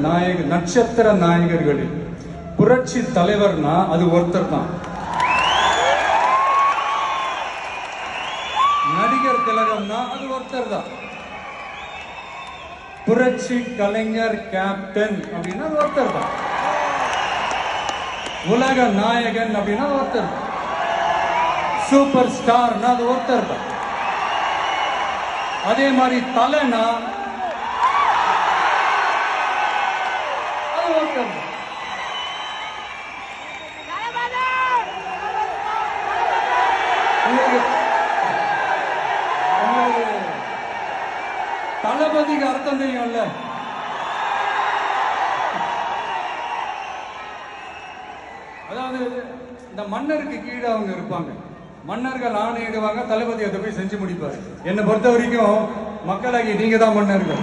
நாயக நட்சத்திர நாயகர்களில் புரட்சி தலைவர்னா அது ஒருத்தர் தான். நடிகர் திலகம்னா அது ஒருத்தர் தான். புரட்சி கலைஞர் கேப்டன் அப்படின்னா அது ஒருத்தர் தான். உலக நாயகன் அப்படின்னா ஒருத்தர் தான். சூப்பர் ஸ்டார்னா அது ஒருத்தர் தான். அதே மாதிரி தலைனா அது ஒருத்தர் தான். தளபதிக்கு அர்த்தம் தெரியும்ல. அதாவது இந்த மன்னருக்கு கீழே அவங்க இருப்பாங்க. மன்னர்கள் ஆணையிடுவாங்க, தளபதி அதை போய் செஞ்சு முடிப்பாரு. என்னை பொறுத்த வரைக்கும் மக்களாகி நீங்க தான் மன்னர்கள்.